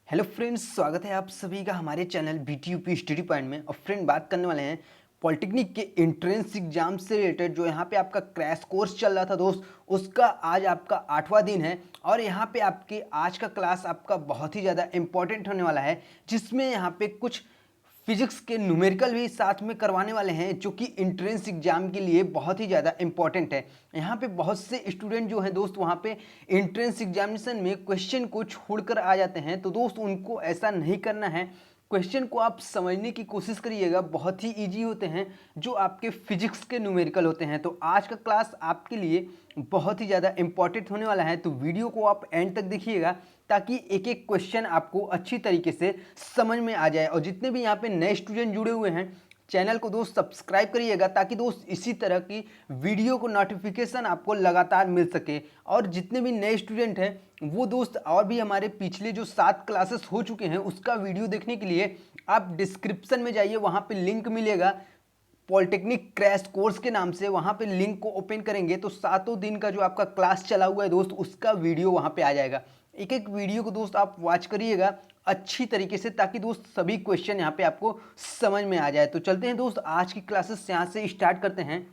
Hello friends, स्वागत है आप सभी का हमारे चैनल BTUP स्टडी पॉइंट में। और फ्रेंड, बात करने वाले हैं पॉलिटेक्निक के एंट्रेंस एग्जाम से रिलेटेड। जो यहाँ पे आपका क्रैश कोर्स चल रहा था दोस्त, उसका आज आपका 8वां दिन है। और यहाँ पे आपके आज का क्लास आपका बहुत ही ज़्यादा इंपॉर्टेंट होने वाला है, जिसमें यहाँ पे कुछ फिजिक्स के न्यूमेरिकल भी साथ में करवाने वाले हैं, जो कि एंट्रेंस एग्जाम के लिए बहुत ही ज़्यादा इंपॉर्टेंट है। यहाँ पे बहुत से स्टूडेंट जो हैं दोस्त, वहाँ पे एंट्रेंस एग्जामिनेशन में क्वेश्चन को छोड़कर आ जाते हैं। तो दोस्त, उनको ऐसा नहीं करना है। क्वेश्चन को आप समझने की कोशिश करिएगा, बहुत ही इजी होते हैं जो आपके फिजिक्स के न्यूमेरिकल होते हैं। तो आज का क्लास आपके लिए बहुत ही ज़्यादा इंपॉर्टेंट होने वाला है, तो वीडियो को आप एंड तक देखिएगा ताकि एक एक क्वेश्चन आपको अच्छी तरीके से समझ में आ जाए। और जितने भी यहाँ पे नए स्टूडेंट जुड़े हुए हैं, चैनल को दोस्त सब्सक्राइब करिएगा ताकि दोस्त इसी तरह की वीडियो को नोटिफिकेशन आपको लगातार मिल सके। और जितने भी नए स्टूडेंट हैं वो दोस्त, और भी हमारे पिछले जो 7 क्लासेस हो चुके हैं उसका वीडियो देखने के लिए आप डिस्क्रिप्शन में जाइए, वहाँ पे लिंक मिलेगा पॉलिटेक्निक क्रैश कोर्स के नाम से। वहाँ पे लिंक को ओपन करेंगे तो 7 दिन का जो आपका क्लास चला हुआ है दोस्त, उसका वीडियो वहाँ पे आ जाएगा। एक एक वीडियो को दोस्त आप वॉच करिएगा अच्छी तरीके से, ताकि दोस्त सभी क्वेश्चन यहाँ पे आपको समझ में आ जाए। तो चलते हैं दोस्त, आज की क्लासेस यहाँ से स्टार्ट करते हैं।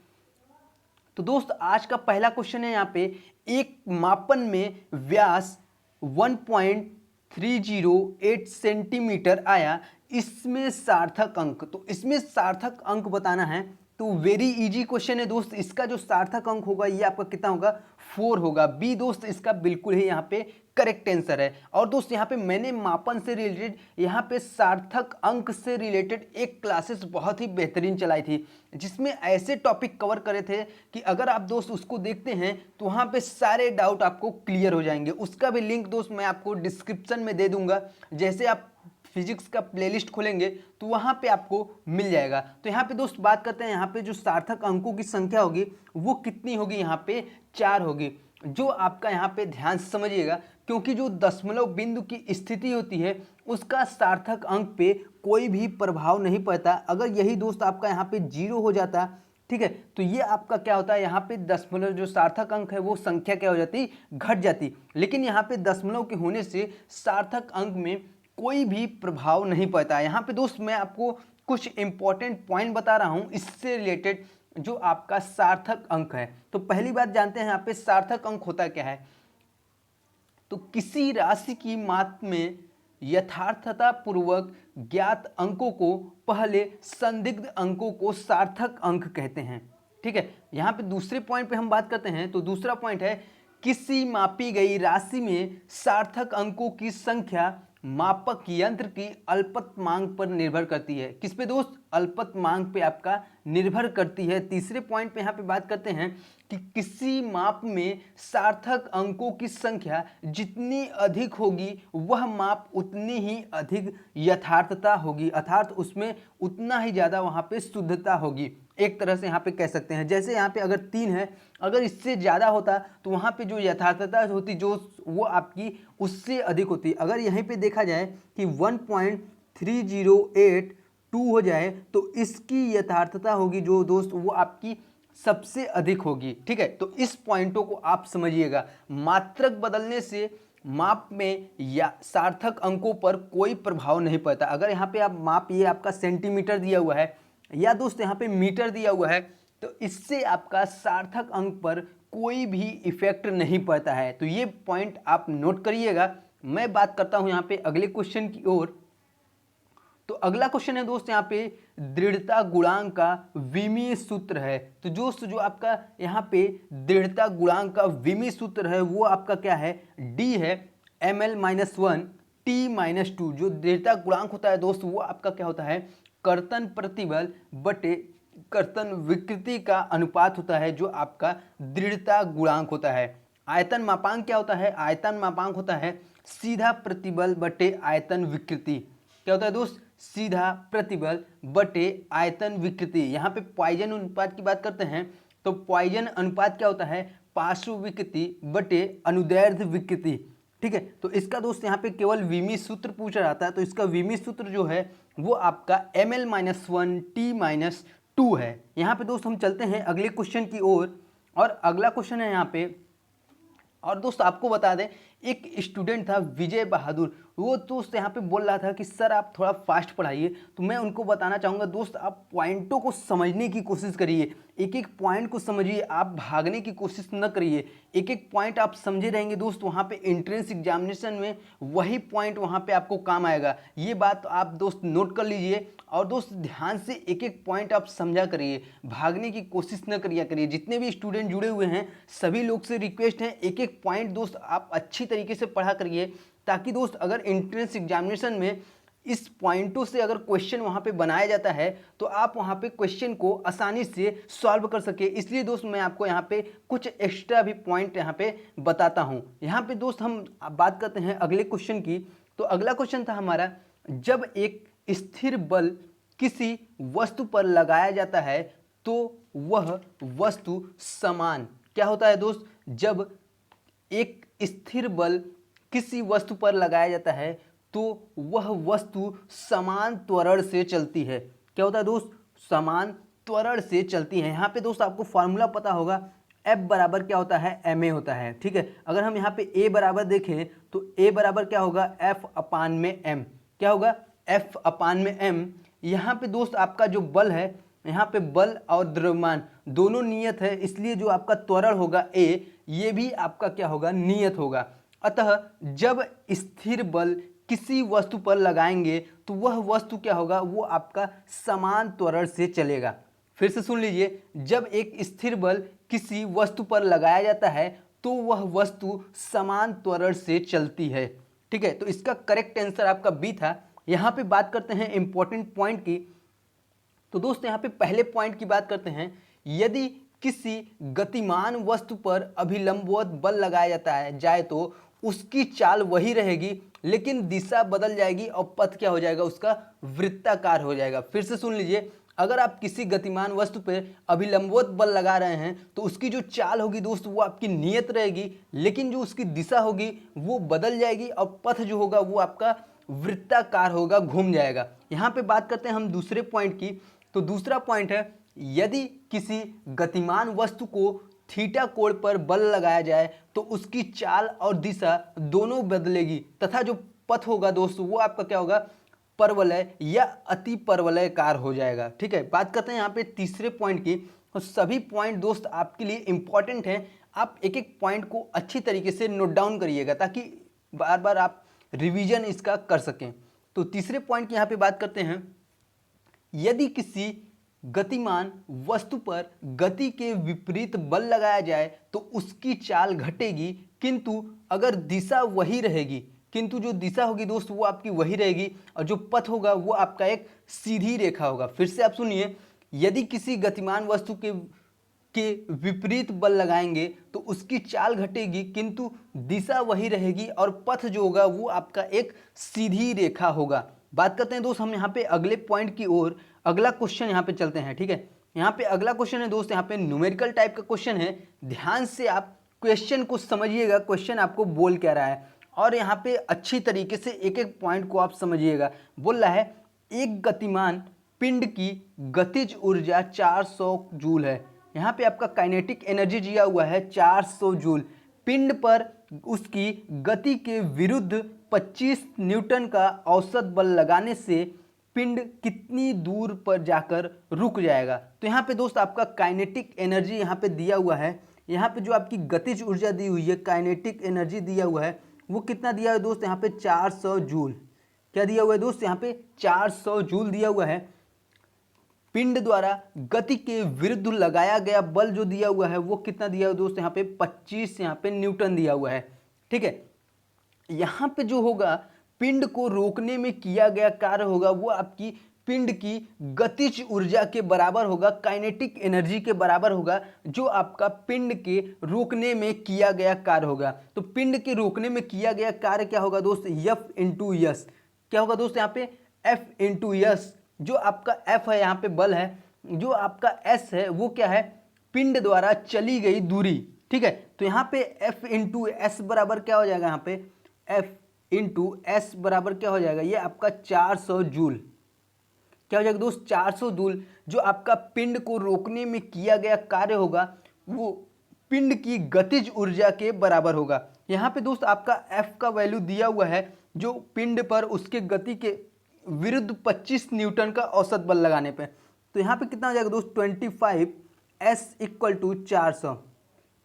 तो दोस्त, आज का पहला क्वेश्चन है यहाँ पे, एक मापन में व्यास 1.308 सेंटीमीटर आया, इसमें सार्थक अंक। तो इसमें सार्थक अंक बताना है। तो वेरी इजी क्वेश्चन है दोस्त। इसका जो सार्थक अंक होगा ये आपका कितना होगा, 4 होगा। बी दोस्त इसका बिल्कुल ही यहाँ पे करेक्ट आंसर है। और दोस्त, यहाँ पे मैंने मापन से रिलेटेड, यहाँ पे सार्थक अंक से रिलेटेड एक क्लासेस बहुत ही बेहतरीन चलाई थी, जिसमें ऐसे टॉपिक कवर करे थे कि अगर आप दोस्त उसको देखते हैं तो वहाँ पे सारे डाउट आपको क्लियर हो जाएंगे। उसका भी लिंक दोस्त मैं आपको डिस्क्रिप्शन में दे दूंगा। जैसे आप फिजिक्स का प्लेलिस्ट खोलेंगे तो वहाँ पे आपको मिल जाएगा। तो यहाँ पे दोस्त बात करते हैं, यहाँ पे जो सार्थक अंकों की संख्या होगी वो कितनी होगी, यहाँ पे 4 होगी। जो आपका यहाँ पे ध्यान से समझिएगा, क्योंकि जो दशमलव बिंदु की स्थिति होती है उसका सार्थक अंक पे कोई भी प्रभाव नहीं पड़ता। अगर यही दोस्त आपका यहाँ पे 0 हो जाता, ठीक है, तो ये आपका क्या होता है, यहाँ पे दशमलव जो सार्थक अंक है वो संख्या क्या हो जाती, घट जाती। लेकिन यहाँ पे दशमलव के होने से सार्थक अंक में कोई भी प्रभाव नहीं पड़ता। यहाँ पे दोस्त मैं आपको कुछ इंपॉर्टेंट पॉइंट बता रहा हूँ इससे रिलेटेड, जो आपका सार्थक अंक है। तो पहली बात जानते हैं यहाँ पे सार्थक अंक होता क्या है। तो किसी राशि की मात्रा में यथार्थता पूर्वक ज्ञात अंकों को पहले संदिग्ध अंकों को सार्थक अंक कहते हैं। ठीक है, यहाँ पे दूसरे पॉइंट पे हम बात करते हैं। तो दूसरा पॉइंट है, किसी मापी गई राशि में सार्थक अंकों की संख्या मापक यंत्र की अल्पतमांक पर निर्भर करती है। किस पे दोस्त, अल्पतमांक पे आपका निर्भर करती है। तीसरे पॉइंट पे यहाँ पे बात करते हैं कि किसी माप में सार्थक अंकों की संख्या जितनी अधिक होगी वह माप उतनी ही अधिक यथार्थता होगी, अर्थात उसमें उतना ही ज़्यादा वहाँ पे शुद्धता होगी। एक तरह से यहाँ पे कह सकते हैं, जैसे यहाँ पे अगर 3 है, अगर इससे ज़्यादा होता तो वहाँ पे जो यथार्थता होती जो वो आपकी उससे अधिक होती। अगर यहीं पे देखा जाए कि 1.3082 हो जाए तो इसकी यथार्थता होगी जो दोस्त वो आपकी सबसे अधिक होगी। ठीक है, तो इस पॉइंटों को आप समझिएगा। मात्रक बदलने से माप में या सार्थक अंकों पर कोई प्रभाव नहीं पड़ता। अगर यहाँ पे आप माप, ये आपका सेंटीमीटर दिया हुआ है या दोस्त यहाँ पे मीटर दिया हुआ है, तो इससे आपका सार्थक अंक पर कोई भी इफेक्ट नहीं पड़ता है। तो ये पॉइंट आप नोट करिएगा। मैं बात करता हूँ यहाँ पे अगले क्वेश्चन की ओर। तो अगला क्वेश्चन है दोस्त, यहाँ पे दृढ़ता गुणांक का विमीय सूत्र है। तो जो आपका यहाँ पे दृढ़ता गुणांक का विमीय सूत्र है वो आपका क्या है, डी है, ml-1 t-2। जो दृढ़ता गुणांक होता है दोस्त वो आपका क्या होता है, कर्तन प्रतिबल बटे कर्तन विकृति का अनुपात होता है, जो आपका दृढ़ता गुणांक होता है। आयतन मापांक क्या होता है, आयतन मापांक होता है सीधा प्रतिबल बटे आयतन विकृति। क्या होता है दोस्त, सीधा प्रतिबल बटे आयतन विकृति। यहाँ पे पॉइजन अनुपात की बात करते हैं तो पॉइजन अनुपात क्या होता है, पार्श्व विकृति बटे अनुदैर्ध्य विकृति। ठीक है, तो इसका दोस्त यहाँ पे केवल विमीय सूत्र पूछा जाता है। तो इसका विमीय सूत्र जो है वो आपका ml-1 t-2 है। यहाँ पे दोस्त हम चलते हैं अगले क्वेश्चन की ओर। और अगला क्वेश्चन है यहाँ पे, और दोस्त आपको बता दें, एक स्टूडेंट था विजय बहादुर, वो दोस्त यहाँ पे बोल रहा था कि सर आप थोड़ा फास्ट पढ़ाइए, तो मैं उनको बताना चाहूँगा दोस्त आप पॉइंटों को समझने की कोशिश करिए, एक एक पॉइंट को समझिए, आप भागने की कोशिश न करिए। एक एक पॉइंट आप समझे रहेंगे दोस्त, वहाँ पे एंट्रेंस एग्जामिनेशन में वही पॉइंट वहाँ पे आपको काम आएगा। ये बात आप दोस्त नोट कर लीजिए और दोस्त ध्यान से एक एक पॉइंट आप समझा करिए, भागने की कोशिश न करिए करिए। जितने भी स्टूडेंट जुड़े हुए हैं सभी लोग से रिक्वेस्ट है एक एक पॉइंट दोस्त आप अच्छी तरीके से पढ़ा करिए, ताकि दोस्त अगर एंट्रेंस एग्जामिनेशन में इस पॉइंटों से अगर क्वेश्चन वहाँ पे बनाया जाता है तो आप वहाँ पे क्वेश्चन को आसानी से सॉल्व कर सके। इसलिए दोस्त मैं आपको यहाँ पे कुछ एक्स्ट्रा भी पॉइंट यहाँ पे बताता हूँ। यहाँ पे दोस्त हम बात करते हैं अगले क्वेश्चन की। तो अगला क्वेश्चन था हमारा, जब एक स्थिर बल किसी वस्तु पर लगाया जाता है तो वह वस्तु समान क्या होता है दोस्त? जब एक स्थिर बल किसी वस्तु पर लगाया जाता है तो वह वस्तु समान त्वरण से चलती है। क्या होता है दोस्त? समान त्वरण से चलती है। यहाँ पे दोस्त आपको फॉर्मूला पता होगा, F बराबर क्या होता है? ma होता है। ठीक है, अगर हम यहाँ पे A बराबर देखें तो A बराबर क्या होगा? F अपान में m। क्या होगा? F अपान में m। यहाँ पे दोस्त आपका जो बल है, यहाँ पे बल और द्रव्यमान दोनों नियत है, इसलिए जो आपका त्वरण होगा A, ये भी आपका क्या होगा? नियत होगा। अतः जब स्थिर बल किसी वस्तु पर लगाएंगे तो वह वस्तु क्या होगा? वो आपका समान त्वरण से चलेगा। फिर से सुन लीजिए, जब एक स्थिर बल किसी वस्तु पर लगाया जाता है तो वह वस्तु समान त्वरण से चलती है। ठीक है, तो इसका करेक्ट आंसर आपका बी था। यहाँ पे बात करते हैं इंपॉर्टेंट पॉइंट की। तो दोस्त यहाँ पे पहले पॉइंट की बात करते हैं, यदि किसी गतिमान वस्तु पर अभिलंबवत बल लगाया जाए तो उसकी चाल वही रहेगी लेकिन दिशा बदल जाएगी और पथ क्या हो जाएगा? उसका वृत्ताकार हो जाएगा। फिर से सुन लीजिए, अगर आप किसी गतिमान वस्तु पर अभिलंबवत बल लगा रहे हैं तो उसकी जो चाल होगी दोस्त वो आपकी नियत रहेगी, लेकिन जो उसकी दिशा होगी वो बदल जाएगी और पथ जो होगा वो आपका वृत्ताकार होगा, घूम जाएगा। यहाँ पे बात करते हैं हम दूसरे पॉइंट की। तो दूसरा पॉइंट है, यदि किसी गतिमान वस्तु को थीटा कोण पर बल लगाया जाए तो उसकी चाल और दिशा दोनों बदलेगी तथा जो पथ होगा दोस्तों वो आपका क्या होगा? परवलय या अति परवलयकार हो जाएगा। ठीक है, बात करते हैं यहाँ पे तीसरे पॉइंट की। और सभी पॉइंट दोस्त आपके लिए इंपॉर्टेंट हैं, आप एक एक पॉइंट को अच्छी तरीके से नोट डाउन करिएगा ताकि बार बार आप रिवीजन इसका कर सकें। तो तीसरे पॉइंट की यहाँ पे बात करते हैं, यदि किसी गतिमान वस्तु पर गति के विपरीत बल लगाया जाए तो उसकी चाल घटेगी, किंतु अगर दिशा वही रहेगी, किंतु जो दिशा होगी दोस्त वो आपकी वही रहेगी और जो पथ होगा वो आपका एक सीधी रेखा होगा। फिर से आप सुनिए, यदि किसी गतिमान वस्तु के विपरीत बल लगाएंगे तो उसकी चाल घटेगी किंतु दिशा वही रहेगी और पथ जो होगा वो आपका एक सीधी रेखा होगा। बात करते हैं दोस्त हम यहाँ पे अगले पॉइंट की ओर। अगला क्वेश्चन यहाँ पे चलते हैं। ठीक है, यहाँ पे अगला क्वेश्चन है दोस्त, यहाँ पे न्यूमेरिकल टाइप का क्वेश्चन है। ध्यान से आप क्वेश्चन को समझिएगा, क्वेश्चन आपको बोल क्या रहा है और यहाँ पे अच्छी तरीके से एक एक पॉइंट को आप समझिएगा। बोल रहा है एक गतिमान पिंड की गतिज ऊर्जा 400 जूल है। यहाँ पे आपका काइनेटिक एनर्जी दिया हुआ है 400 जूल। पिंड पर उसकी गति के विरुद्ध 25 न्यूटन का औसत बल लगाने से पिंड कितनी दूर पर जाकर रुक जाएगा? तो यहाँ पे दोस्त आपका काइनेटिक एनर्जी यहाँ पे दिया हुआ है। यहाँ पे जो आपकी गतिज ऊर्जा दी हुई है, काइनेटिक एनर्जी दिया हुआ है, वो कितना दिया है दोस्त? यहाँ पे 400 जूल। क्या दिया हुआ है दोस्त? यहाँ पे 400 जूल दिया हुआ है। पिंड द्वारा गति के विरुद्ध लगाया गया बल जो दिया हुआ है वो कितना दिया हुआ है दोस्त? यहाँ पे 25 यहाँ पे न्यूटन दिया हुआ है। ठीक है, यहाँ पे जो होगा पिंड को रोकने में किया गया कार्य होगा वो आपकी पिंड की गतिज ऊर्जा के बराबर होगा, काइनेटिक एनर्जी के बराबर होगा, जो आपका पिंड के रोकने में किया गया कार्य होगा। तो पिंड के रोकने में किया गया कार्य क्या होगा दोस्त? F into yes. क्या होगा दोस्त? यहाँ पे F इंटू यस। जो आपका F है यहाँ पे बल है, जो आपका S है वो क्या है? पिंड द्वारा चली गई दूरी। ठीक है, तो यहाँ पे F इंटू एस बराबर क्या हो जाएगा? यहाँ पे F इंटू एस बराबर क्या हो जाएगा? ये आपका 400 जूल। क्या हो जाएगा दोस्त? 400 जूल। जो आपका पिंड को रोकने में किया गया कार्य होगा वो पिंड की गतिज ऊर्जा के बराबर होगा। यहाँ पे दोस्त आपका F का वैल्यू दिया हुआ है जो पिंड पर उसके गति के विरुद्ध 25 न्यूटन का औसत बल लगाने पे। तो यहाँ पे कितना हो जाएगा दोस्त 25 S इक्वल टू 400।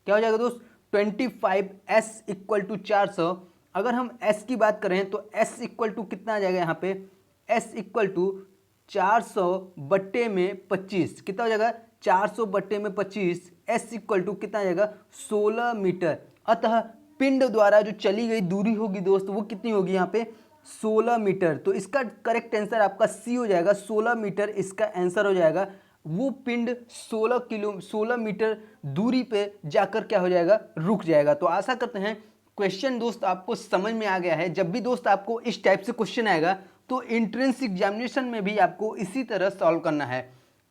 क्या हो जाएगा दोस्त 25 S इक्वल टू 400। अगर हम S की बात करें तो S इक्वल टू कितना आ जाएगा यहाँ पे S इक्वल टू 400 बट्टे में 25 कितना हो जाएगा 400 बट्टे में 25 S इक्वल टू कितना आ जाएगा 16 मीटर। अतः पिंड द्वारा जो चली गई दूरी होगी दोस्त वो कितनी होगी यहाँ पे 16 मीटर। तो इसका करेक्ट आंसर आपका सी हो जाएगा 16 मीटर इसका आंसर हो जाएगा। वो पिंड 16 मीटर दूरी पे जाकर क्या हो जाएगा रुक जाएगा। तो आशा करते हैं क्वेश्चन दोस्त आपको समझ में आ गया है। जब भी दोस्त आपको इस टाइप से क्वेश्चन आएगा तो एंट्रेंस एग्जामिनेशन में भी आपको इसी तरह सॉल्व करना है।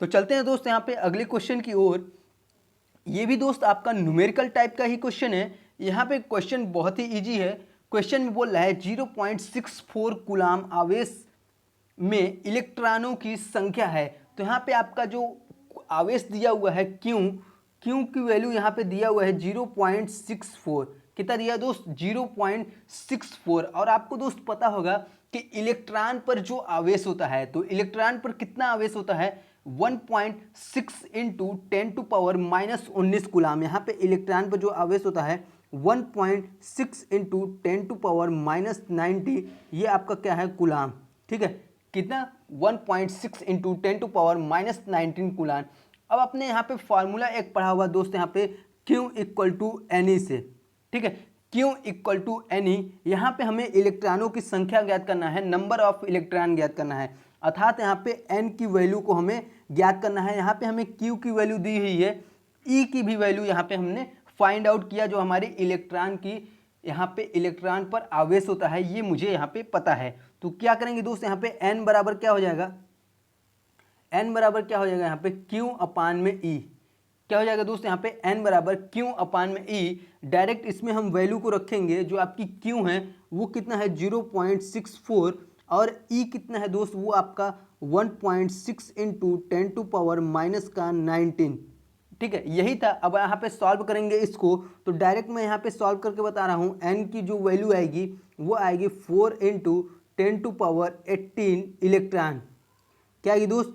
तो चलते हैं दोस्त यहाँ पे अगले क्वेश्चन की ओर। ये भी दोस्त आपका न्यूमेरिकल टाइप का ही क्वेश्चन है। यहाँ पे क्वेश्चन बहुत ही इजी है। क्वेश्चन में बोल रहा है 0.64 कूलाम आवेश में इलेक्ट्रॉनों की संख्या है। तो यहाँ पे आपका जो आवेश दिया हुआ है क्यू की वैल्यू यहाँ पे दिया हुआ है 0.64। कितना दिया दोस्त 0.64। और आपको दोस्त पता होगा कि इलेक्ट्रॉन पर जो आवेश होता है तो इलेक्ट्रॉन पर कितना आवेश होता है 1.6 इंटू 10 टू पावर -19 कूलाम। यहाँ पे इलेक्ट्रॉन पर जो आवेश होता है 1.6 इंटू 10 टू पावर -90 ये आपका क्या है कूलाम। ठीक है कितना 1.6 इंटू 10 टू पावर -19 कूलाम। अब आपने यहाँ पे फार्मूला एक पढ़ा हुआ दोस्त यहाँ पे Q इक्वल टू एन से। ठीक है Q इक्वल टू एन यहाँ पे हमें इलेक्ट्रॉनों की संख्या ज्ञात करना है, नंबर ऑफ इलेक्ट्रॉन ज्ञात करना है। अर्थात यहाँ पे n की वैल्यू को हमें ज्ञात करना है। यहाँ पे हमें Q की वैल्यू दी हुई है, E की भी वैल्यू यहाँ पे हमने फाइंड आउट किया। जो हमारे इलेक्ट्रॉन की यहाँ पे इलेक्ट्रॉन पर आवेश होता है ये मुझे यहाँ पे पता है। तो क्या करेंगे दोस्त यहाँ पे n बराबर क्या हो जाएगा n बराबर क्या हो जाएगा यहाँ पे Q अपान में E। क्या हो जाएगा दोस्त यहाँ पे n बराबर Q अपान में E। डायरेक्ट इसमें हम वैल्यू को रखेंगे। जो आपकी Q है वो कितना है 0.64 और E कितना है दोस्त वो आपका 1.6 इंटू 10 टू पावर -19। ठीक है यही था। अब यहाँ पे सॉल्व करेंगे इसको तो डायरेक्ट मैं यहाँ पे सॉल्व करके बता रहा हूँ। n की जो वैल्यू आएगी वो आएगी 4 इंटू 10 टू पावर 18 इलेक्ट्रॉन। क्या आएगी दोस्त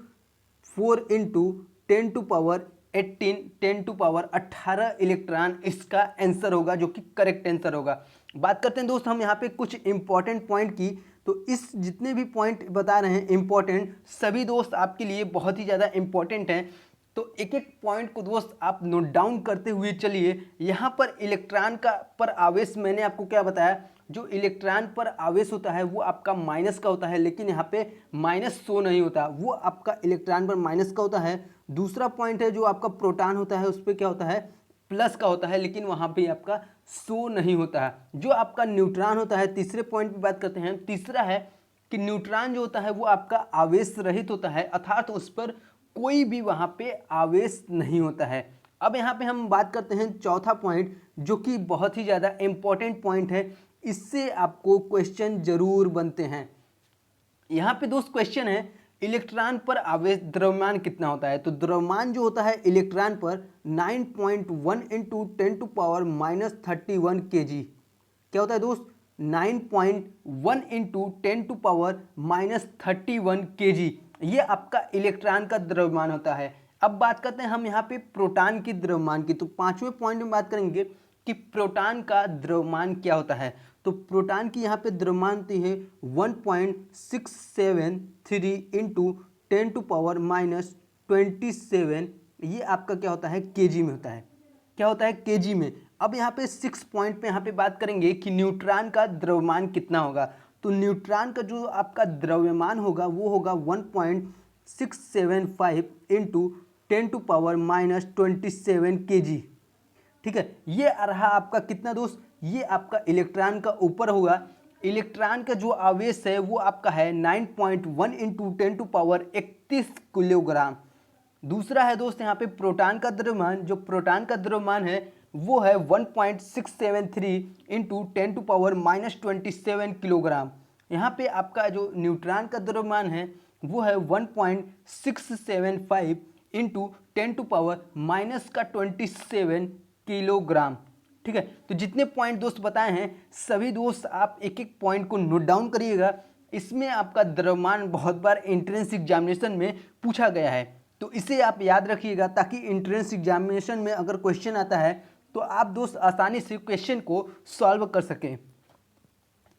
4 into 10 to power 18 10 to power 18 electron इसका आंसर होगा जो कि करेक्ट आंसर होगा। बात करते हैं दोस्त हम यहाँ पे कुछ इंपॉर्टेंट पॉइंट की। तो इस जितने भी पॉइंट बता रहे हैं इंपॉर्टेंट सभी दोस्त आपके लिए बहुत ही ज़्यादा इंपॉर्टेंट हैं। तो एक एक पॉइंट को दोस्त आप नोट डाउन करते हुए चलिए। यहाँ पर इलेक्ट्रॉन का पर आवेश मैंने आपको क्या बताया, जो इलेक्ट्रॉन पर आवेश होता है वो आपका माइनस का होता है, लेकिन यहाँ पे माइनस शो नहीं होता, वो आपका इलेक्ट्रॉन पर माइनस का होता है। दूसरा पॉइंट है जो आपका प्रोटॉन होता है उस पर क्या होता है प्लस का होता है, लेकिन वहाँ पे आपका शो नहीं होता है। जो आपका न्यूट्रॉन होता है, तीसरे पॉइंट पे बात करते हैं। तीसरा है कि न्यूट्रॉन जो होता है वो आपका आवेश रहित होता है, अर्थात उस पर कोई भी वहाँ पे आवेश नहीं होता है। अब यहाँ पे हम बात करते हैं चौथा पॉइंट जो कि बहुत ही ज़्यादा इम्पॉर्टेंट पॉइंट है, इससे आपको क्वेश्चन जरूर बनते हैं। यहाँ पे दोस्त क्वेश्चन है इलेक्ट्रॉन पर आवेश द्रव्यमान कितना होता है। तो द्रव्यमान जो होता है इलेक्ट्रॉन पर 9.1 इंटू 10 टू पावर -31 kg। क्या होता है दोस्त 9.1 इंटू 10 टू पावर -31 kg ये आपका इलेक्ट्रॉन का द्रव्यमान होता है। अब बात करते हैं हम यहाँ पे प्रोटॉन की द्रव्यमान की। तो पांचवें पॉइंट में बात करेंगे कि प्रोटॉन का द्रव्यमान क्या होता है। तो प्रोटॉन की यहाँ पे द्रव्यमान होती है 1.673 इंटू 10 टू पावर -27। ये आपका क्या होता है केजी में होता है। क्या होता है केजी में। अब यहाँ पे 6 पॉइंट पे यहाँ पे बात करेंगे कि न्यूट्रॉन का द्रव्यमान कितना होगा। तो न्यूट्रॉन का जो आपका द्रव्यमान होगा वो होगा 1.675 इंटू 10 टू पावर -27 kg। ठीक है ये रहा आपका कितना दोस्त, ये आपका इलेक्ट्रॉन का ऊपर होगा। इलेक्ट्रॉन का जो आवेश है वो आपका है 9.1 इंटू 10 टू पावर 31 किलोग्राम। दूसरा है दोस्त यहाँ पे प्रोटॉन का द्रव्यमान। जो प्रोटॉन का द्रव्यमान है वो है 1.673 इंटू 10 टू पावर -27 किलोग्राम। यहाँ पे आपका जो न्यूट्रॉन का द्रव्यमान है वो है 1.675 इंटू 10 टू पावर -27 किलोग्राम। ठीक है, तो जितने पॉइंट दोस्त बताए हैं सभी दोस्त आप एक एक पॉइंट को नोट डाउन करिएगा। इसमें आपका द्रव्यमान बहुत बार एंट्रेंस एग्जामिनेशन में पूछा गया है, तो इसे आप याद रखिएगा ताकि एंट्रेंस एग्जामिनेशन में अगर क्वेश्चन आता है तो आप दोस्त आसानी से क्वेश्चन को सॉल्व कर सकें।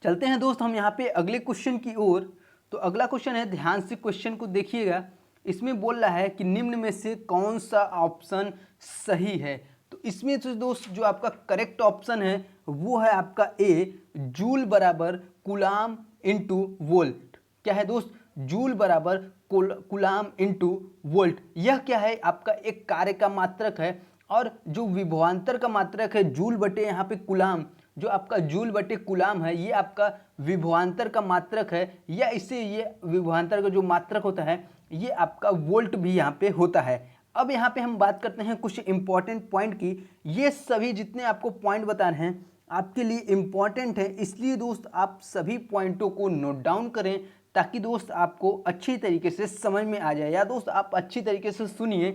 चलते हैं दोस्त हम यहाँ पे अगले क्वेश्चन की ओर। तो अगला क्वेश्चन है, ध्यान से क्वेश्चन को देखिएगा। इसमें बोल रहा है कि निम्न में से कौन सा ऑप्शन सही है। तो इसमें तो दोस्त जो आपका करेक्ट ऑप्शन है वो है आपका ए, जूल बराबर कूलाम इंटू वोल्ट। क्या है दोस्त, जूल बराबर कूलाम इंटू वोल्ट। यह क्या है, आपका एक कार्य का मात्रक है, और जो विभवांतर का मात्रक है जूल बटे यहाँ पे कूलाम, जो आपका जूल बटे कूलाम है ये आपका विभवांतर का मात्रक है, या इससे ये विभवांतर का जो मात्रक होता है ये आपका वोल्ट भी यहाँ पे होता है। अब यहाँ पे हम बात करते हैं कुछ इंपॉर्टेंट पॉइंट की। ये सभी जितने आपको पॉइंट बता रहे हैं आपके लिए इम्पॉर्टेंट है, इसलिए दोस्त आप सभी पॉइंटों को नोट डाउन करें ताकि दोस्त आपको अच्छी तरीके से समझ में आ जाए, या दोस्त आप अच्छी तरीके से सुनिए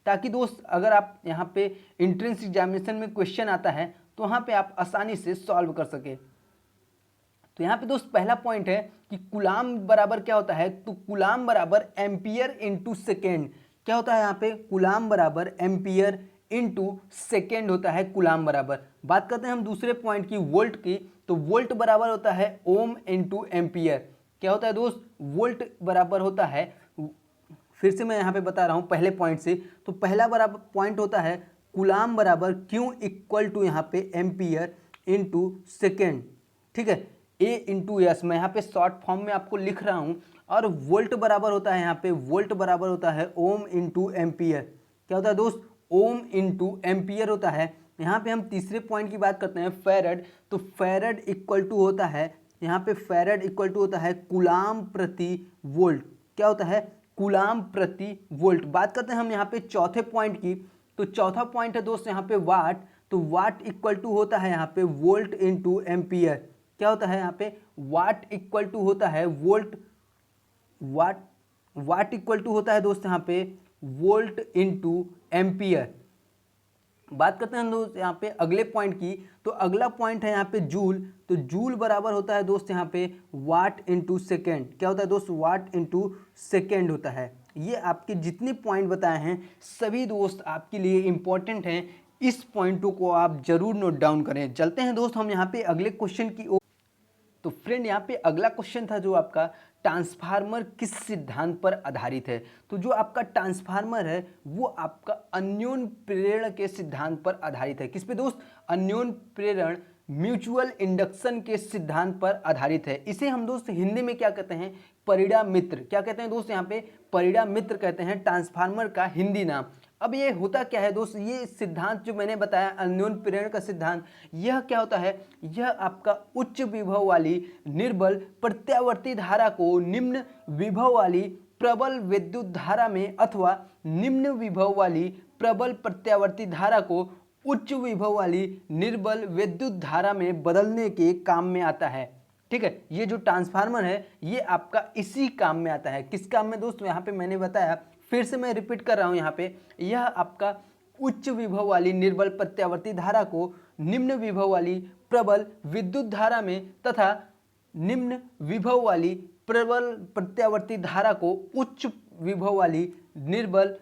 ताकि दोस्त अगर आप यहाँ पे एंट्रेंस एग्जामिनेशन में क्वेश्चन आता है तो वहाँ पे आप आसानी से सॉल्व कर सके। तो यहाँ पे दोस्त पहला पॉइंट है कि कूलाम बराबर क्या होता है, तो कूलाम बराबर एम्पियर इंटू सेकेंड। क्या होता है यहाँ पे, कूलाम बराबर एम्पियर इंटू सेकेंड होता है कूलाम बराबर। बात करते हैं हम दूसरे पॉइंट की, वोल्ट की। तो वोल्ट बराबर होता है ओम इंटू एम्पियर। क्या होता है दोस्त, वोल्ट बराबर होता है, फिर से मैं यहाँ पे बता रहा हूँ पहले पॉइंट से। तो पहला बराबर पॉइंट होता है कूलाम बराबर क्यू इक्वल टू यहाँ पे एम्पियर इंटू सेकेंड। ठीक है, ए इंटू एस, मैं यहाँ पे शॉर्ट फॉर्म में आपको लिख रहा हूँ। और वोल्ट बराबर होता है यहाँ पे, वोल्ट बराबर होता है ओम इंटू एम्पियर। क्या होता है दोस्त, ओम इंटू एम्पियर होता है। यहाँ पे हम तीसरे पॉइंट की बात करते हैं, फैरड। तो फैरड इक्वल टू होता है यहाँ पे, फैरड इक्वल टू होता है कूलाम प्रति वोल्ट। क्या होता है, कूलाम प्रति वोल्ट। बात करते हैं हम यहाँ पे चौथे पॉइंट की। तो चौथा पॉइंट है दोस्त यहाँ पे वाट। तो वाट इक्वल टू होता है यहाँ पे वोल्ट इंटू एम्पियर। क्या होता है यहाँ पे, वाट इक्वल टू होता है वोल्ट, वाट इक्वल टू होता है दोस्त यहाँ पे वोल्ट इंटू एम्पियर। बात करते हैं दोस्त यहाँ पे अगले पॉइंट की। तो अगला पॉइंट है यहाँ पे जूल। तो जूल बराबर होता है दोस्त यहाँ पे वाट इंटू सेकेंड। क्या होता है दोस्त, वाट इंटू सेकेंड होता है। ये आपके जितने पॉइंट बताए हैं सभी दोस्त आपके लिए इम्पोर्टेंट हैं, इस पॉइंटों को आप जरूर नोट डाउन करें। चलते हैं दोस्त हम यहाँ पे अगले क्वेश्चन की ओर। तो फ्रेंड यहाँ पे अगला क्वेश्चन था जो आपका, ट्रांसफार्मर किस सिद्धांत पर आधारित है। तो जो आपका ट्रांसफार्मर है वो आपका अन्योन प्रेरण के सिद्धांत पर आधारित है। किस पे दोस्त, अन्योन प्रेरण, म्यूचुअल इंडक्शन के सिद्धांत पर आधारित है। इसे हम दोस्त हिंदी में क्या कहते हैं, परिड़ा मित्र। क्या कहते हैं दोस्त यहाँ पे, परिड़ा मित्र कहते हैं ट्रांसफार्मर का हिंदी नाम। अब ये होता क्या है दोस्त, ये सिद्धांत जो मैंने बताया अन्योन प्रेरण का सिद्धांत, यह क्या होता है, यह आपका उच्च विभव वाली निर्बल प्रत्यावर्ती धारा को निम्न विभव वाली प्रबल विद्युत धारा में, अथवा निम्न विभव वाली प्रबल प्रत्यावर्ती धारा को उच्च विभव वाली निर्बल विद्युत धारा में बदलने के काम में आता है। ठीक है, ये जो ट्रांसफार्मर है ये आपका इसी काम में आता है। किस काम में दोस्त, यहाँ पे मैंने बताया, फिर से मैं रिपीट कर रहा हूँ यहाँ पे, यह आपका उच्च विभव वाली निर्बल प्रत्यावर्ती धारा को निम्न विभव वाली प्रबल विद्युत धारा में तथा निम्न विभव वाली प्रबल प्रत्यावर्ती धारा को उच्च विभव वाली निर्बल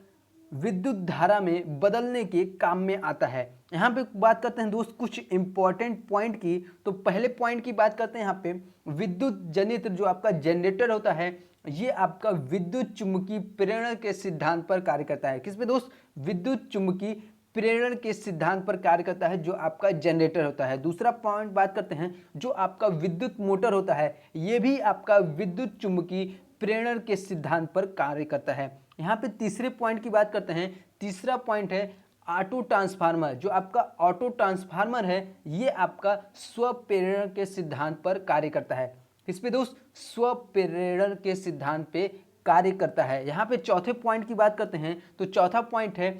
विद्युत धारा में बदलने के काम में आता है। यहाँ पे बात करते हैं दोस्त कुछ इंपॉर्टेंट पॉइंट की। तो पहले पॉइंट की बात करते हैं यहाँ पे, विद्युत जनित्र जो आपका जनरेटर होता है ये आपका विद्युत चुम्बकीय प्रेरण के सिद्धांत पर कार्य करता है। किस पे दोस्त, विद्युत चुम्बकीय प्रेरण के सिद्धांत पर कार्य करता है जो आपका जनरेटर होता है। दूसरा पॉइंट बात करते हैं जो आपका विद्युत मोटर होता है, ये भी आपका विद्युत चुम्बकीय प्रेरण के सिद्धांत पर कार्य करता है। यहाँ पे तीसरे पॉइंट की बात करते हैं। तीसरा पॉइंट है ऑटो ट्रांसफार्मर। जो आपका ऑटो ट्रांसफार्मर है ये आपका स्वप्रेरण के सिद्धांत पर कार्य करता है। किस पे दोस्त, स्वप्रेरण के सिद्धांत पे कार्य करता है। यहाँ पे चौथे पॉइंट की बात करते हैं। तो चौथा पॉइंट है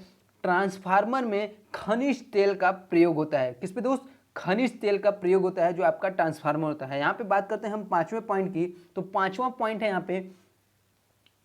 ट्रांसफार्मर में खनिज तेल का प्रयोग होता है। किस पे दोस्त, खनिज तेल का प्रयोग होता है जो आपका ट्रांसफार्मर होता है। यहाँ पे बात करते हैं हम पांचवें पॉइंट की। तो पांचवा पॉइंट है यहाँ पे,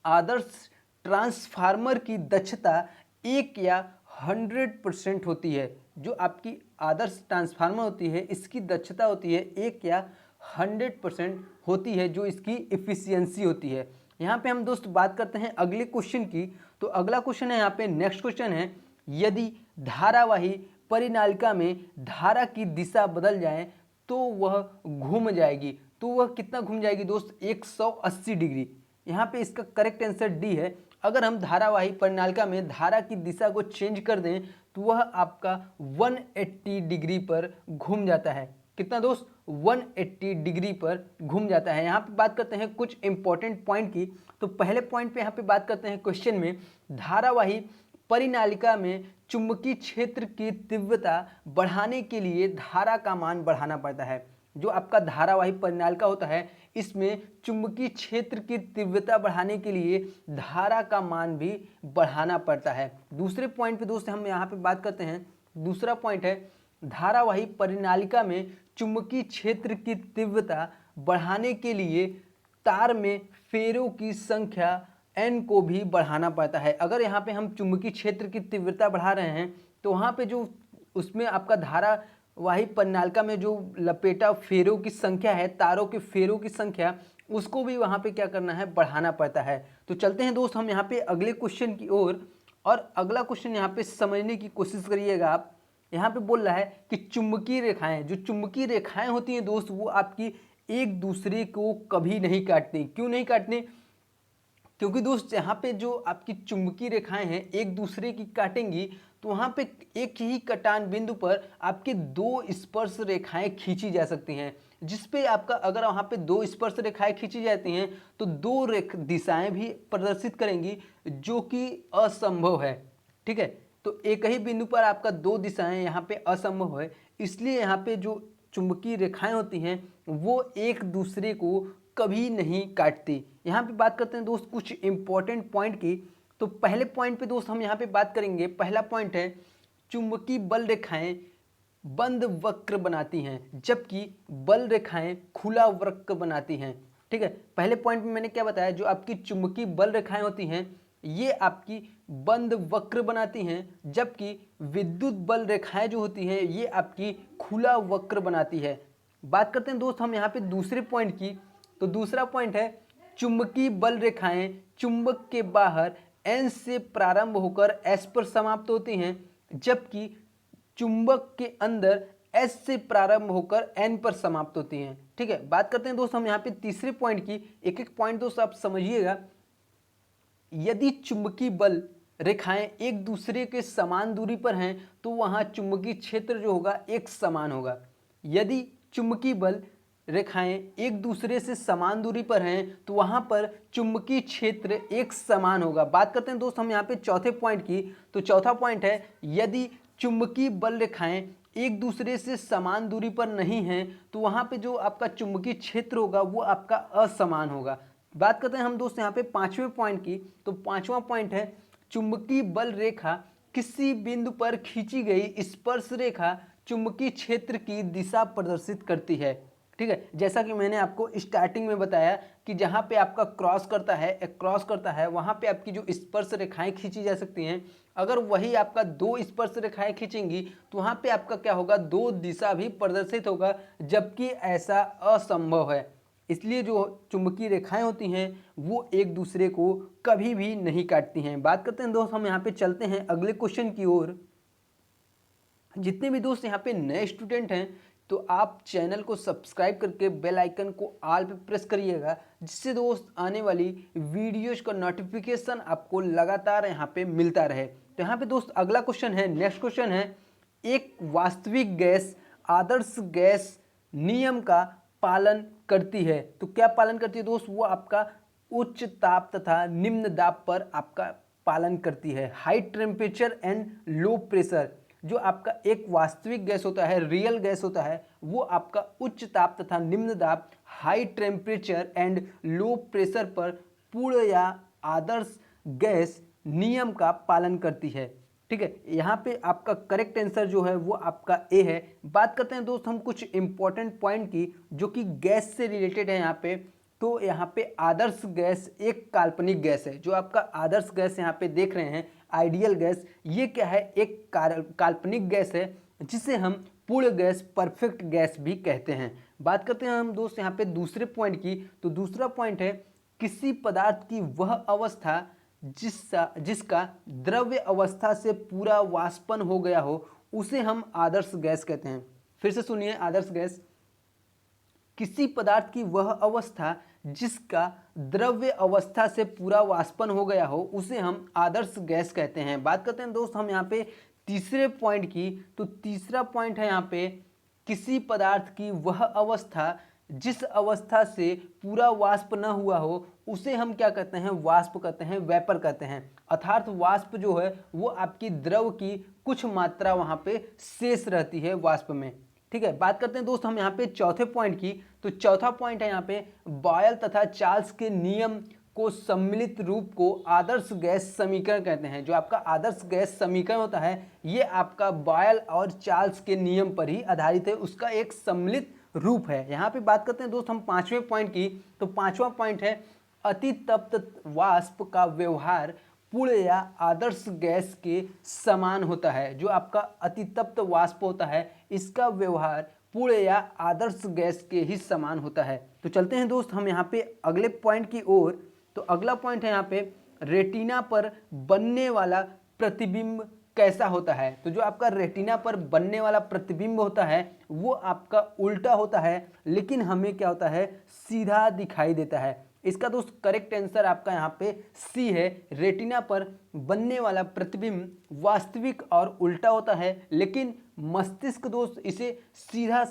आदर्श ट्रांसफार्मर की दक्षता 1 या 100% होती है। जो आपकी आदर्श ट्रांसफार्मर होती है इसकी दक्षता होती है 1 या 100% होती है, जो इसकी इफिशियंसी होती है। यहाँ पे हम दोस्त बात करते हैं अगले क्वेश्चन की। तो अगला क्वेश्चन है, यहाँ पे नेक्स्ट क्वेश्चन है, यदि धारावाही परिनालिका में धारा की दिशा बदल जाए तो वह घूम जाएगी। तो वह कितना घूम जाएगी दोस्त? 180 डिग्री। यहाँ पे इसका करेक्ट आंसर डी है। अगर हम धारावाही परिनालिका में धारा की दिशा को चेंज कर दें तो वह आपका 180 डिग्री पर घूम जाता है। कितना दोस्त? 180 डिग्री पर घूम जाता है। यहाँ पे बात करते हैं कुछ इंपॉर्टेंट पॉइंट की। तो पहले पॉइंट पे यहाँ पे बात करते हैं क्वेश्चन में, धारावाही परिनालिका में चुंबकीय क्षेत्र की तीव्रता बढ़ाने के लिए धारा का मान बढ़ाना पड़ता है। जो आपका धारावाही परिनालिका होता है इसमें चुंबकीय क्षेत्र की तीव्रता बढ़ाने के लिए धारा का मान भी बढ़ाना पड़ता है। दूसरे पॉइंट पे दोस्त हम यहाँ पे बात करते हैं, दूसरा पॉइंट है, धारावाही परिनालिका में चुंबकीय क्षेत्र की तीव्रता बढ़ाने के लिए तार में फेरों की संख्या n को भी बढ़ाना पड़ता है। अगर यहाँ पे हम चुंबकीय क्षेत्र की तीव्रता बढ़ा रहे हैं तो वहाँ पे जो उसमें आपका धारावाही परिनालिका में जो लपेटा फेरों की संख्या है, तारों के फेरों की संख्या, उसको भी वहाँ पे क्या करना है? बढ़ाना पड़ता है। तो चलते हैं दोस्त हम यहाँ पे अगले क्वेश्चन की ओर। और अगला क्वेश्चन यहाँ पे समझने की कोशिश करिएगा आप। यहाँ पे बोल रहा है कि चुंबकीय रेखाएं, जो चुंबकीय रेखाएं होती हैं दोस्त, वो आपकी एक दूसरे को कभी नहीं काटती। क्यों नहीं काटती? क्योंकि दोस्त यहाँ पे जो आपकी चुंबकीय रेखाएं हैं एक दूसरे की काटेंगी तो वहाँ पे एक ही कटान बिंदु पर आपके दो स्पर्श रेखाएं खींची जा सकती हैं, जिसपे आपका अगर वहाँ पे दो स्पर्श रेखाएं खींची जाती हैं तो दो दिशाएं भी प्रदर्शित करेंगी, जो कि असंभव है। ठीक है, तो एक ही बिंदु पर आपका दो दिशाएं यहाँ पे असंभव है, इसलिए यहाँ पे जो चुंबकीय रेखाएं होती हैं वो एक दूसरे को कभी नहीं काटती। यहाँ पे बात करते हैं दोस्त कुछ इंपॉर्टेंट पॉइंट की। तो पहले पॉइंट पे दोस्त हम यहाँ पे बात करेंगे। पहला पॉइंट है, चुंबकीय बल रेखाएं बंद वक्र बनाती हैं जबकि बल रेखाएं खुला वक्र बनाती हैं। ठीक है, पहले पॉइंट में मैंने क्या बताया, जो आपकी चुंबकीय बल रेखाएं होती हैं ये आपकी बंद वक्र बनाती हैं, जबकि विद्युत बल रेखाएं जो होती हैं ये आपकी खुला वक्र बनाती है। बात करते हैं दोस्त हम यहाँ पे दूसरे पॉइंट की। तो दूसरा पॉइंट है, चुंबकीय बल रेखाएं चुंबक के बाहर N से प्रारंभ होकर S पर समाप्त होती हैं, जबकि चुंबक के अंदर S से प्रारंभ होकर N पर समाप्त होती हैं। ठीक है, बात करते हैं दोस्त हम यहाँ पे तीसरे पॉइंट की। एक एक पॉइंट दोस्त आप समझिएगा। यदि चुंबकीय बल रेखाएं एक दूसरे के समान दूरी पर हैं तो वहाँ चुंबकीय क्षेत्र जो होगा एक समान होगा। यदि चुंबकीय बल रेखाएं एक दूसरे से समान दूरी पर हैं तो वहां पर चुंबकीय क्षेत्र एक समान होगा। बात करते हैं दोस्त हम यहाँ पे चौथे पॉइंट की। तो चौथा पॉइंट है, यदि चुंबकीय बल रेखाएं एक दूसरे से समान दूरी पर नहीं हैं तो वहां पे जो आपका चुंबकीय क्षेत्र होगा वो आपका असमान होगा। बात करते हैं हम दोस्त यहाँ पे पांचवें पॉइंट की। तो पांचवा पॉइंट है, चुंबकीय बल रेखा किसी बिंदु पर खींची गई स्पर्श रेखा चुंबकीय क्षेत्र की दिशा प्रदर्शित करती है। ठीक है, जैसा कि मैंने आपको स्टार्टिंग में बताया कि जहाँ पे आपका क्रॉस करता है वहाँ पे आपकी जो स्पर्श रेखाएं खींची जा सकती हैं। अगर वही आपका दो स्पर्श रेखाएं खींचेंगी तो वहाँ पे आपका क्या होगा? दो दिशा भी प्रदर्शित होगा, जबकि ऐसा असंभव है। इसलिए जो चुंबकीय रेखाएं होती हैं वो एक दूसरे को कभी भी नहीं काटती हैं। बात करते हैं दोस्त हम यहाँ पे चलते हैं अगले क्वेश्चन की ओर। जितने भी दोस्त यहाँ पे नए स्टूडेंट हैं तो आप चैनल को सब्सक्राइब करके बेल आइकन को ऑल पे प्रेस करिएगा, जिससे दोस्त आने वाली वीडियोज का नोटिफिकेशन आपको लगातार यहाँ पे मिलता रहे। तो यहाँ पे दोस्त अगला क्वेश्चन है, नेक्स्ट क्वेश्चन है, एक वास्तविक गैस आदर्श गैस नियम का पालन करती है। तो क्या पालन करती है दोस्त? वो आपका उच्च ताप तथा निम्न दाब पर आपका पालन करती है। High temperature and low pressure, जो आपका एक वास्तविक गैस होता है, रियल गैस होता है, वो आपका उच्च ताप तथा निम्न दाब, high temperature and low pressure पर पूर्ण या आदर्श गैस नियम का पालन करती है। ठीक है, यहाँ पे आपका करेक्ट आंसर जो है वो आपका ए है। बात करते हैं दोस्त हम कुछ इंपॉर्टेंट पॉइंट की जो कि गैस से रिलेटेड है यहाँ पे। तो यहाँ पे आदर्श गैस एक काल्पनिक गैस है। जो आपका आदर्श गैस यहाँ पे देख रहे हैं, आइडियल गैस, ये क्या है? एक काल्पनिक गैस है। जिसे हम पूर्ण गैस, परफेक्ट गैस भी कहते हैं। बात करते हैं हम दोस्त यहाँ पे दूसरे पॉइंट की, तो दूसरा पॉइंट है किसी पदार्थ की वह अवस्था जिसका द्रव्य अवस्था से पूरा वाष्पन हो गया हो, उसे हम आदर्श गैस कहते हैं। फिर से सुनिए, आदर्श गैस, किसी पदार्थ की वह अवस्था जिसका द्रव्य अवस्था से पूरा वाष्पन हो गया हो, उसे हम आदर्श गैस कहते हैं। बात करते हैं दोस्त हम यहाँ पे तीसरे पॉइंट की, तो तीसरा पॉइंट है यहाँ पे किसी पदार्थ की वह अवस्था जिस अवस्था से पूरा वाष्प न हुआ हो, उसे हम क्या कहते हैं, वाष्प कहते हैं, वेपर कहते हैं। अर्थात वाष्प जो है वो आपकी द्रव की कुछ मात्रा वहाँ पे शेष रहती है वाष्प में। ठीक है, बात करते हैं दोस्त हम यहाँ पे चौथे पॉइंट की, तो चौथा पॉइंट है यहाँ पे बॉयल तथा चार्ल्स के नियम को सम्मिलित रूप को आदर्श गैस समीकरण कहते हैं। जो आपका आदर्श गैस समीकरण होता है ये आपका बॉयल और चार्ल्स के नियम पर ही आधारित है, उसका एक सम्मिलित रूप है। यहाँ पे बात करते हैं दोस्त हम पांचवें पॉइंट की, तो पांचवा पॉइंट है अति तप्त वाष्प का व्यवहार पूर्ण या आदर्श गैस के समान होता है। जो आपका अतितप्त वाष्प होता है इसका व्यवहार पूर्ण या आदर्श गैस के ही समान होता है। तो चलते हैं दोस्त हम यहाँ पे अगले पॉइंट की ओर। तो अगला पॉइंट है यहाँ पे रेटिना पर बनने वाला प्रतिबिंब कैसा होता है। तो जो आपका रेटिना पर बनने वाला प्रतिबिंब होता है वो आपका उल्टा होता है, लेकिन हमें क्या होता है, सीधा दिखाई देता है। इसका दोस्त करेक्ट आंसर आपका यहाँ पे सी है। रेटिना पर बनने वाला प्रतिबिंब वास्तविक और उल्टा होता है, लेकिन मस्तिष्क दोस्त इसे सीधा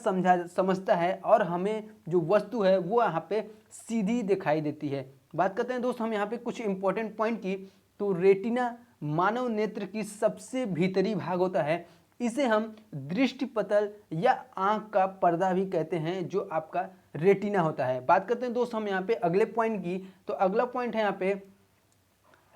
समझता है और हमें जो वस्तु है वो यहाँ पे सीधी दिखाई देती है। बात करते हैं दोस्त हम यहाँ पे कुछ इंपॉर्टेंट पॉइंट की, तो रेटिना मानव नेत्र की सबसे भीतरी भाग होता है। इसे हम दृष्टिपटल या आंख का पर्दा भी कहते हैं, जो आपका रेटिना होता है। बात करते हैं दोस्त हम यहाँ पे अगले पॉइंट की, तो अगला पॉइंट है यहाँ पे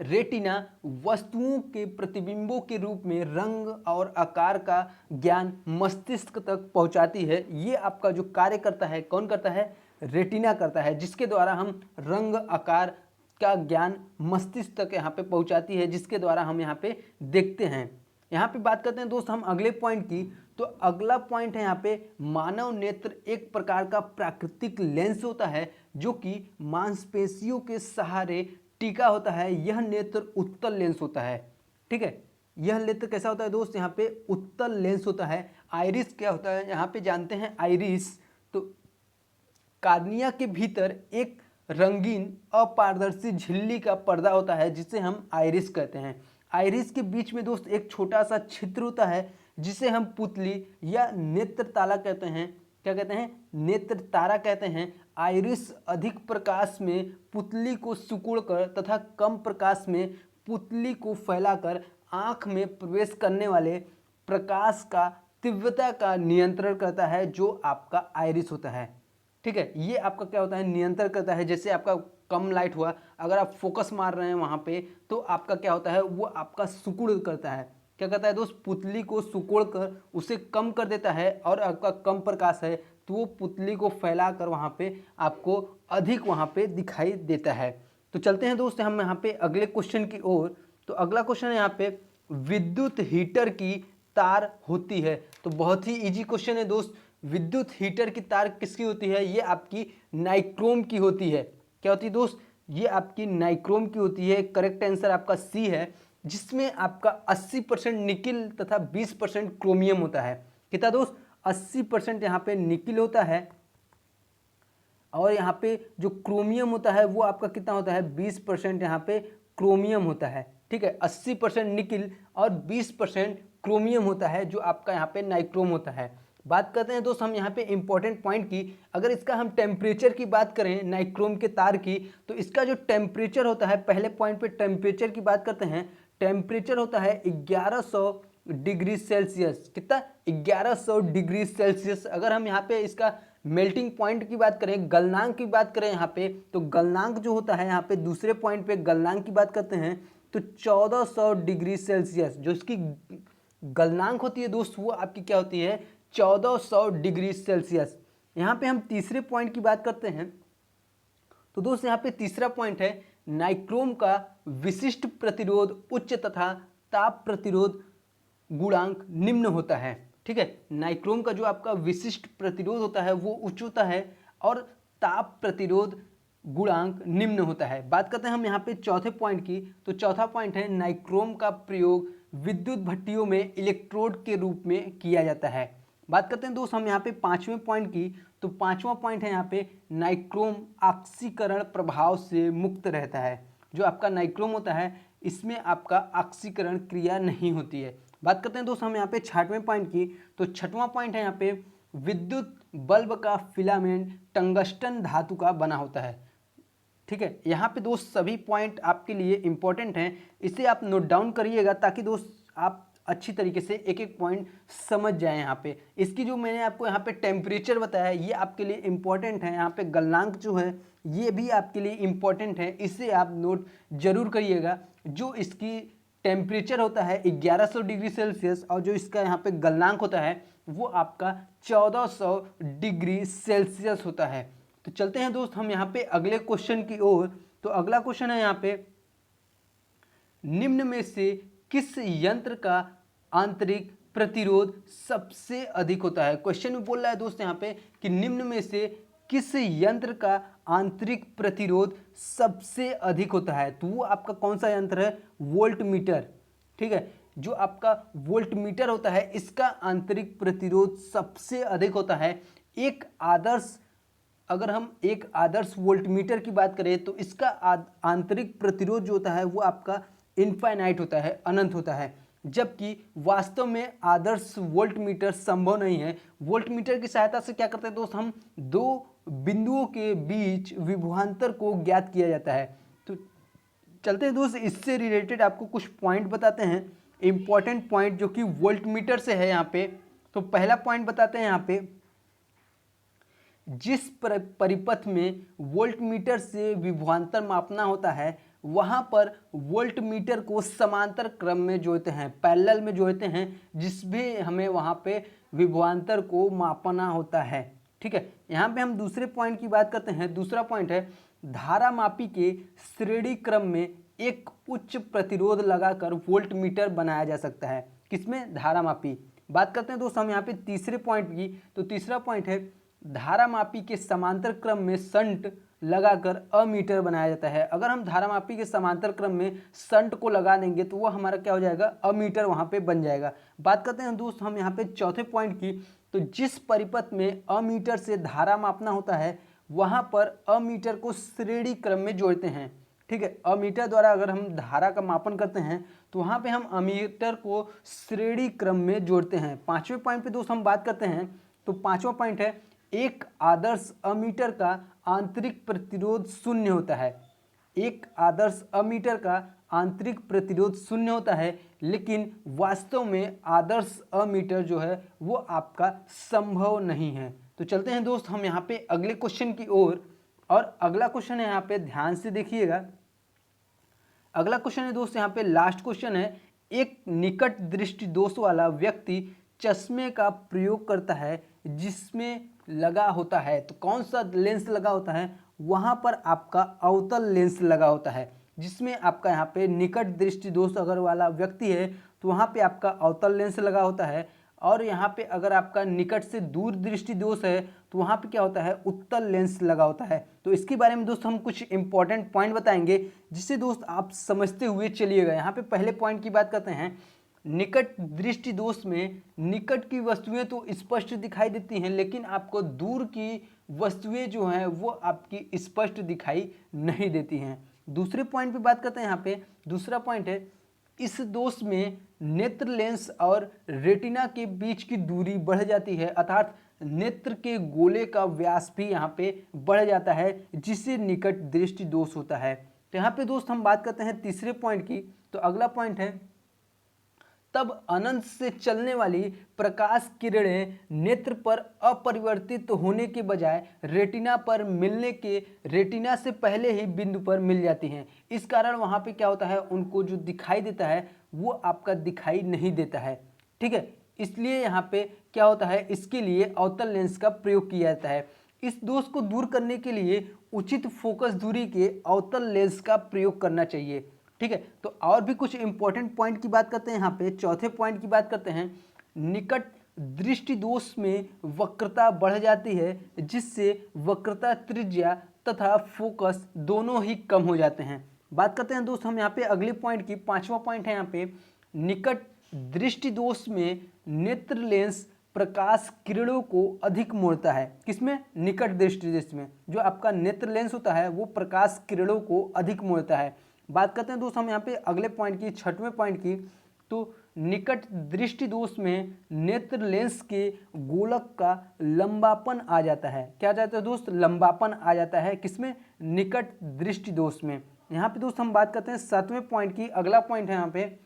रेटिना वस्तुओं के प्रतिबिंबों के रूप में रंग और आकार का ज्ञान मस्तिष्क तक पहुंचाती है। ये आपका जो कार्य करता है, कौन करता है, रेटिना करता है, जिसके द्वारा हम रंग आकार का ज्ञान मस्तिष्क तक यहाँ पे पहुंचाती है, जिसके द्वारा हम यहाँ पे देखते हैं। यहाँ पे बात करते हैं दोस्त हम अगले पॉइंट की, तो अगला पॉइंट है यहाँ पे मानव नेत्र एक प्रकार का प्राकृतिक लेंस होता है जो कि मांसपेशियों के सहारे टिका होता है। यह नेत्र उत्तल लेंस होता है। ठीक है, यह नेत्र कैसा होता है दोस्त, यहाँ पे उत्तल लेंस होता है। आइरिस क्या होता है यहाँ पे जानते हैं, आइरिस तो कार्निया के भीतर एक रंगीन अपारदर्शी झिल्ली का पर्दा होता है जिसे हम आइरिस कहते हैं। आइरिस के बीच में दोस्त एक छोटा सा छिद्र होता है जिसे हम पुतली या नेत्र तारा कहते हैं। क्या कहते हैं, नेत्र तारा कहते हैं। आइरिस अधिक प्रकाश में पुतली को सिकुड़कर तथा कम प्रकाश में पुतली को फैलाकर आँख में प्रवेश करने वाले प्रकाश का तीव्रता का नियंत्रण करता है, जो आपका आइरिस होता है। ठीक है, ये आपका क्या होता है, नियंत्रण करता है। जैसे आपका कम लाइट हुआ, अगर आप फोकस मार रहे हैं वहाँ पे, तो आपका क्या होता है, वो आपका सिकुड़ करता है। क्या करता है दोस्त, पुतली को सिकुड़ कर उसे कम कर देता है, और आपका कम प्रकाश है तो वो पुतली को फैला कर वहाँ पे आपको अधिक वहाँ पे दिखाई देता है। तो चलते हैं दोस्त हम यहाँ पे अगले क्वेश्चन की ओर। तो अगला क्वेश्चन है यहाँ पे विद्युत हीटर की तार होती है। तो बहुत ही इजी क्वेश्चन है दोस्त। विद्युत हीटर की तार किसकी होती है, ये आपकी नाइक्रोम की होती है। क्या होती है दोस्त, ये आपकी नाइक्रोम की होती है। करेक्ट आंसर आपका सी है, जिसमें आपका 80% निकिल तथा 20% क्रोमियम होता है। कितना दोस्त, 80% यहाँ पे निकिल होता है, और यहाँ पे जो क्रोमियम होता है वो आपका कितना होता है, 20% यहाँ पे क्रोमियम होता है। ठीक है, 80% निकिल और 20% क्रोमियम होता है, जो आपका यहाँ पे नाइक्रोम होता है। बात करते हैं दोस्त हम यहाँ पे इंपॉर्टेंट पॉइंट की। अगर इसका हम टेम्परेचर की बात करें नाइक्रोम के तार की, तो इसका जो टेम्परेचर होता है, पहले पॉइंट पे टेम्परेचर की बात करते हैं। टेम्परेचर होता है 1100 डिग्री सेल्सियस। कितना, 1100 डिग्री सेल्सियस। अगर हम यहाँ पे इसका मेल्टिंग पॉइंट की बात करें, गलनांक की बात करें यहाँ पे, तो गलनांक जो होता है यहाँ पे दूसरे पॉइंट पे गलनांक की बात करते हैं, तो 1400 डिग्री सेल्सियस जो इसकी गलनांक होती है दोस्त, वो आपकी क्या होती है, 1400 डिग्री सेल्सियस। यहाँ पे हम तीसरे पॉइंट की बात करते हैं, तो दोस्त यहाँ पे तीसरा पॉइंट है नाइक्रोम का विशिष्ट प्रतिरोध उच्च तथा ताप प्रतिरोध गुणांक निम्न होता है। ठीक है। नाइक्रोम का जो आपका विशिष्ट प्रतिरोध होता है वो उच्च होता है और ताप प्रतिरोध गुणांक निम्न होता है। बात करते हैं हम यहाँ पे चौथे पॉइंट की, तो चौथा पॉइंट है नाइक्रोम का प्रयोग विद्युत भट्टियों में इलेक्ट्रोड के रूप में किया जाता है। बात करते हैं दोस्त हम यहाँ पे पांचवें पॉइंट की, तो पांचवा पॉइंट है यहाँ पे नाइक्रोम ऑक्सीकरण प्रभाव से मुक्त रहता है। जो आपका नाइक्रोम होता है इसमें आपका ऑक्सीकरण क्रिया नहीं होती है। बात करते हैं दोस्त हम यहाँ पे छठवें पॉइंट की, तो छठवां पॉइंट है यहाँ पे विद्युत बल्ब का फिलामेंट टंगस्टन धातु का बना होता है। ठीक है, यहाँ पे दोस्त सभी पॉइंट आपके लिए इंपॉर्टेंट हैं, इसे आप नोट डाउन करिएगा ताकि दोस्त आप अच्छी तरीके से एक एक पॉइंट समझ जाएं। यहाँ पे इसकी जो मैंने आपको यहाँ पे टेम्परेचर बताया है ये आपके लिए इंपॉर्टेंट है। यहाँ पे गलनांक जो है ये भी आपके लिए इंपॉर्टेंट है, इसे आप नोट जरूर करिएगा। जो इसकी टेम्परेचर होता है 1100 डिग्री सेल्सियस और जो इसका यहाँ पे गलनांक होता है वो आपका 1400 डिग्री सेल्सियस होता है। तो चलते हैं दोस्त हम यहाँ पे अगले क्वेश्चन की ओर। तो अगला क्वेश्चन है यहाँ पे निम्न में से किस यंत्र का आंतरिक प्रतिरोध सबसे अधिक होता है। क्वेश्चन में बोल रहा है दोस्त यहाँ पे कि निम्न में से किस यंत्र का आंतरिक प्रतिरोध सबसे अधिक होता है। तो वो आपका कौन सा यंत्र है, वोल्ट मीटर। ठीक है, जो आपका वोल्ट मीटर होता है इसका आंतरिक प्रतिरोध सबसे अधिक होता है। एक आदर्श अगर हम एक आदर्श वोल्ट मीटर की बात करें तो इसका आंतरिक प्रतिरोध जो होता है वो आपका इनफाइनाइट होता है, अनंत होता है, जबकि वास्तव में आदर्श वोल्ट मीटर संभव नहीं है। वोल्ट मीटर की सहायता से क्या करते हैं दोस्त, हम दो बिंदुओं के बीच विभवांतर को ज्ञात किया जाता है। तो चलते हैं दोस्त इससे रिलेटेड आपको कुछ पॉइंट बताते हैं, इंपॉर्टेंट पॉइंट जो कि वोल्ट मीटर से है यहाँ पे। तो पहला पॉइंट बताते हैं यहाँ पे, जिस परिपथ में वोल्ट मीटर से विभवांतर मापना होता है वहां पर वोल्ट मीटर को समांतर क्रम में जोड़ते हैं, पैरेलल में जोड़ते हैं, जिसमें हमें वहां पे विभवांतर को मापना होता है। ठीक है, यहाँ पे हम दूसरे पॉइंट की बात करते हैं। दूसरा पॉइंट है धारामापी के श्रेणी क्रम में एक उच्च प्रतिरोध लगाकर वोल्ट मीटर बनाया जा सकता है। किसमें, धारामापी। बात करते हैं दोस्त हम यहाँ पे तीसरे पॉइंट की, तो तीसरा पॉइंट है धारामापी के समांतर क्रम में शंट लगाकर अमीटर बनाया जाता है। अगर हम धारामापी के समांतर क्रम में शंट को लगा देंगे तो वो हमारा क्या हो जाएगा, अमीटर वहां पे बन जाएगा। बात करते हैं दोस्त हम यहाँ पे चौथे पॉइंट की, तो जिस परिपथ में अमीटर से धारा मापना होता है वहां पर अमीटर को श्रेणी क्रम में जोड़ते हैं। ठीक है, अमीटर द्वारा अगर हम धारा का मापन करते हैं तो वहां पे हम अमीटर को श्रेणी क्रम में जोड़ते हैं। पांचवें पॉइंट पे दोस्त हम बात करते हैं, तो पांचवा पॉइंट है एक आदर्श अमीटर का आंतरिक प्रतिरोध शून्य होता है। एक आदर्श अमीटर का आंतरिक प्रतिरोध शून्य होता है, लेकिन वास्तव में आदर्श अमीटर जो है वो आपका संभव नहीं है। तो चलते हैं दोस्त हम यहाँ पे अगले क्वेश्चन की ओर, और अगला क्वेश्चन है यहाँ पे ध्यान से देखिएगा। अगला क्वेश्चन है दोस्त यहाँ पे लास्ट क्वेश्चन है, एक निकट दृष्टि दोष वाला व्यक्ति चश्मे का प्रयोग करता है जिसमें लगा होता है, तो कौन सा लेंस लगा होता है, वहां पर आपका अवतल लेंस लगा होता है। जिसमें आपका यहाँ पे निकट दृष्टि दोष अगर वाला व्यक्ति है तो वहां पे आपका अवतल लेंस लगा होता है, और यहाँ पे अगर आपका निकट से दूर दृष्टि दोष है तो वहां पे क्या होता है, उत्तल लेंस लगा होता है। तो इसके बारे में दोस्त हम कुछ इंपॉर्टेंट पॉइंट बताएंगे जिससे दोस्त आप समझते हुए चलिएगा। यहाँ पे पहले पॉइंट की बात करते हैं, निकट दृष्टि दोष में निकट की वस्तुएं तो स्पष्ट दिखाई देती हैं, लेकिन आपको दूर की वस्तुएं जो हैं वो आपकी स्पष्ट दिखाई नहीं देती हैं। दूसरे पॉइंट पे बात करते हैं। यहाँ पे दूसरा पॉइंट है, इस दोष में नेत्र लेंस और रेटिना के बीच की दूरी बढ़ जाती है, अर्थात नेत्र के गोले का व्यास भी यहाँ पे बढ़ जाता है, जिससे निकट दृष्टि दोष होता है। तो यहाँ पे दोस्त हम बात करते हैं तीसरे पॉइंट की। तो अगला पॉइंट है, तब अनंत से चलने वाली प्रकाश किरणें नेत्र पर अपरिवर्तित होने के बजाय रेटिना से पहले ही बिंदु पर मिल जाती हैं। इस कारण वहां पे क्या होता है, उनको जो दिखाई देता है वो आपका दिखाई नहीं देता है। ठीक है, इसलिए यहाँ पे क्या होता है, इसके लिए अवतल लेंस का प्रयोग किया जाता है। इस दोष को दूर करने के लिए उचित फोकस दूरी के अवतल लेंस का प्रयोग करना चाहिए। ठीक है, तो और भी कुछ इंपॉर्टेंट पॉइंट की बात करते हैं। यहाँ पे चौथे पॉइंट की बात करते हैं, निकट दृष्टि दोष में वक्रता बढ़ जाती है, जिससे वक्रता त्रिज्या तथा फोकस दोनों ही कम हो जाते हैं। बात करते हैं दोस्त हम यहाँ पे अगले पॉइंट की, 5वां पॉइंट है यहाँ पे, निकट दृष्टि दोष में नेत्र लेंस प्रकाश किरणों को अधिक मोड़ता है। किसमें? निकट दृष्टि दोष में जो आपका नेत्र लेंस होता है वो प्रकाश किरणों को अधिक मोड़ता है। बात करते हैं दोस्त हम यहाँ पे अगले पॉइंट की, 6वें पॉइंट की, तो निकट दृष्टि दोष में नेत्र लेंस के गोलक का लंबापन आ जाता है। क्या आ जाता है दोस्त? लंबापन आ जाता है। किसमें? निकट दृष्टि दोष में। यहाँ पे दोस्त हम बात करते हैं 7वें पॉइंट की, अगला पॉइंट है यहाँ पे,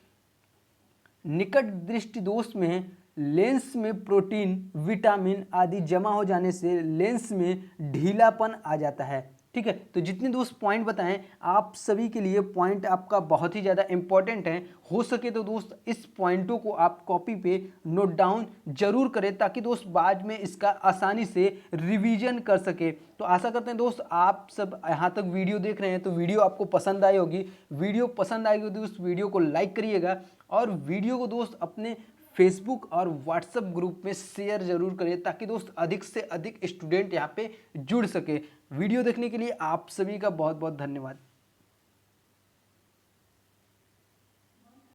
निकट दृष्टि दोष में लेंस में प्रोटीन, विटामिन आदि जमा हो जाने से लेंस में ढीलापन आ जाता है। ठीक है, तो जितने दोस्त पॉइंट बताएं आप सभी के लिए पॉइंट आपका बहुत ही ज़्यादा इंपॉर्टेंट है। हो सके तो दोस्त इस पॉइंटों को आप कॉपी पे नोट डाउन जरूर करें, ताकि दोस्त बाद में इसका आसानी से रिवीजन कर सके। तो आशा करते हैं दोस्त आप सब यहाँ तक वीडियो देख रहे हैं तो वीडियो आपको पसंद आई होगी। वीडियो पसंद आएगी तो दोस्त वीडियो को लाइक करिएगा, और वीडियो को दोस्त अपने फेसबुक और व्हाट्सएप ग्रुप में शेयर जरूर करें, ताकि दोस्त अधिक से अधिक स्टूडेंट यहाँ पे जुड़ सके। वीडियो देखने के लिए आप सभी का बहुत बहुत धन्यवाद।